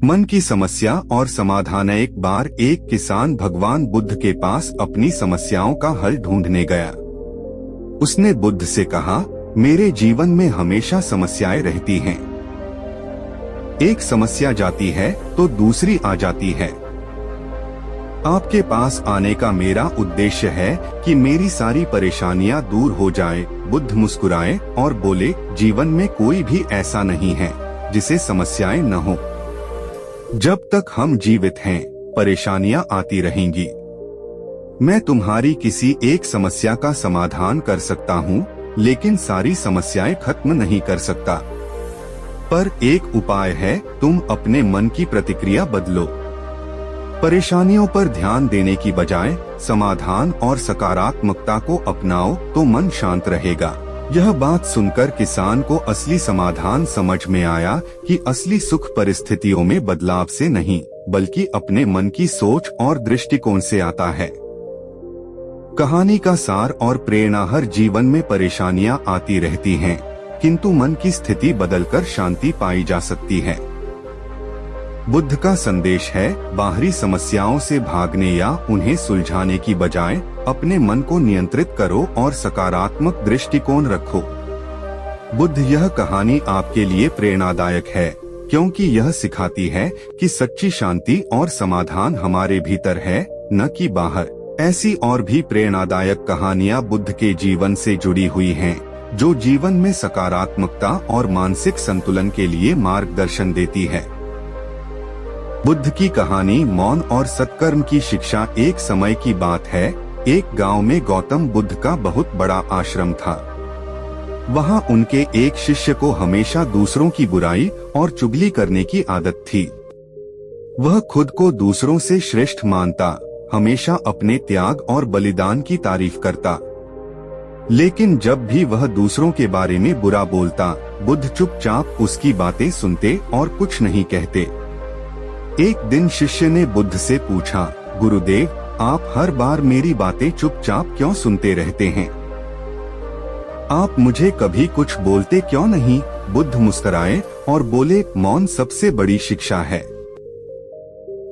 मन की समस्या और समाधान। एक बार एक किसान भगवान बुद्ध के पास अपनी समस्याओं का हल ढूंढने गया। उसने बुद्ध से कहा, मेरे जीवन में हमेशा समस्याएं रहती हैं। एक समस्या जाती है तो दूसरी आ जाती है। आपके पास आने का मेरा उद्देश्य है कि मेरी सारी परेशानियां दूर हो जाए। बुद्ध मुस्कुराए और बोले, जीवन में कोई भी ऐसा नहीं है जिसे समस्याएं न हो। जब तक हम जीवित हैं, परेशानियां आती रहेंगी। मैं तुम्हारी किसी एक समस्या का समाधान कर सकता हूं, लेकिन सारी समस्याएं खत्म नहीं कर सकता। पर एक उपाय है, तुम अपने मन की प्रतिक्रिया बदलो। परेशानियों पर ध्यान देने की बजाय समाधान और सकारात्मकता को अपनाओ तो मन शांत रहेगा। यह बात सुनकर किसान को असली समाधान समझ में आया कि असली सुख परिस्थितियों में बदलाव से नहीं, बल्कि अपने मन की सोच और दृष्टिकोण से आता है। कहानी का सार और प्रेरणा। हर जीवन में परेशानियां आती रहती हैं, किंतु मन की स्थिति बदलकर शांति पाई जा सकती है। बुद्ध का संदेश है, बाहरी समस्याओं से भागने या उन्हें सुलझाने की बजाय अपने मन को नियंत्रित करो और सकारात्मक दृष्टिकोण रखो। बुद्ध यह कहानी आपके लिए प्रेरणादायक है, क्योंकि यह सिखाती है कि सच्ची शांति और समाधान हमारे भीतर है, न कि बाहर। ऐसी और भी प्रेरणादायक कहानियां बुद्ध के जीवन से जुड़ी हुई हैं, जो जीवन में सकारात्मकता और मानसिक संतुलन के लिए मार्गदर्शन देती है। बुद्ध की कहानी मौन और सत्कर्म की शिक्षा। एक समय की बात है, एक गांव में गौतम बुद्ध का बहुत बड़ा आश्रम था। वहां उनके एक शिष्य को हमेशा दूसरों की बुराई और चुगली करने की आदत थी। वह खुद को दूसरों से श्रेष्ठ मानता, हमेशा अपने त्याग और बलिदान की तारीफ करता। लेकिन जब भी वह दूसरों के बारे में बुरा बोलता, बुद्ध चुपचाप उसकी बातें सुनते और कुछ नहीं कहते। एक दिन शिष्य ने बुद्ध से पूछा, गुरुदेव, आप हर बार मेरी बातें चुपचाप क्यों सुनते रहते हैं? आप मुझे कभी कुछ बोलते क्यों नहीं? बुद्ध मुस्कुराए और बोले, मौन सबसे बड़ी शिक्षा है।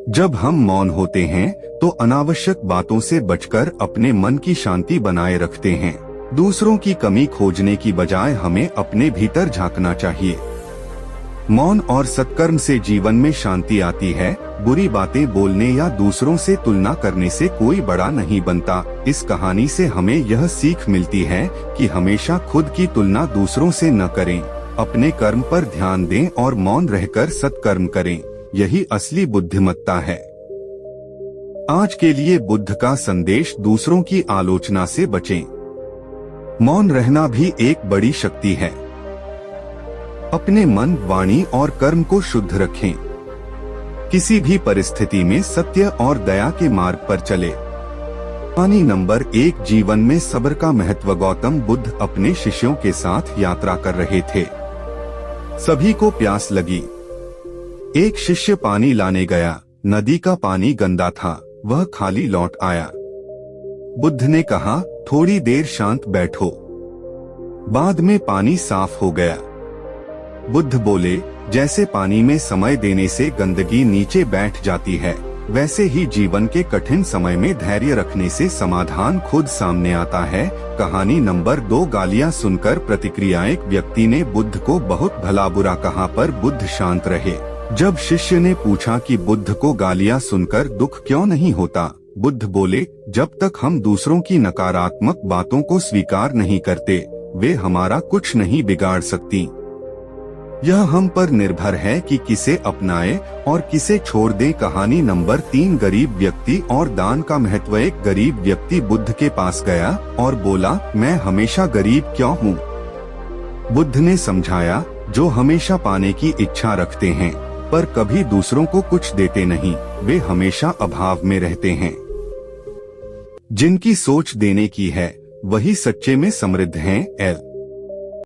जब हम मौन होते हैं तो अनावश्यक बातों से बचकर अपने मन की शांति बनाए रखते हैं। दूसरों की कमी खोजने की बजाय हमें अपने भीतर झांकना चाहिए। मौन और सत्कर्म से जीवन में शांति आती है। बुरी बातें बोलने या दूसरों से तुलना करने से कोई बड़ा नहीं बनता। इस कहानी से हमें यह सीख मिलती है कि हमेशा खुद की तुलना दूसरों से न करें, अपने कर्म पर ध्यान दें और मौन रहकर सत्कर्म करें। यही असली बुद्धिमत्ता है। आज के लिए बुद्ध का संदेश, दूसरों की आलोचना से बचें। मौन रहना भी एक बड़ी शक्ति है। अपने मन, वाणी और कर्म को शुद्ध रखें। किसी भी परिस्थिति में सत्य और दया के मार्ग पर चले। कहानी नंबर 1, जीवन में सब्र का महत्व। गौतम बुद्ध अपने शिष्यों के साथ यात्रा कर रहे थे। सभी को प्यास लगी। एक शिष्य पानी लाने गया। नदी का पानी गंदा था, वह खाली लौट आया। बुद्ध ने कहा, थोड़ी देर शांत बैठो। बाद में पानी साफ हो गया। बुद्ध बोले, जैसे पानी में समय देने से गंदगी नीचे बैठ जाती है, वैसे ही जीवन के कठिन समय में धैर्य रखने से समाधान खुद सामने आता है। कहानी नंबर 2, गालियां सुनकर प्रतिक्रिया। एक व्यक्ति ने बुद्ध को बहुत भला बुरा कहा, पर बुद्ध शांत रहे। जब शिष्य ने पूछा कि बुद्ध को गालियां सुनकर दुख क्यों नहीं होता, बुद्ध बोले, जब तक हम दूसरों की नकारात्मक बातों को स्वीकार नहीं करते, वे हमारा कुछ नहीं बिगाड़ सकती। यह हम पर निर्भर है कि किसे अपनाएं और किसे छोड़ दें। कहानी नंबर 3, गरीब व्यक्ति और दान का महत्व। एक गरीब व्यक्ति बुद्ध के पास गया और बोला, मैं हमेशा गरीब क्यों हूँ? बुद्ध ने समझाया, जो हमेशा पाने की इच्छा रखते हैं पर कभी दूसरों को कुछ देते नहीं, वे हमेशा अभाव में रहते हैं। जिनकी सोच देने की है, वही सच्चे में समृद्ध हैं।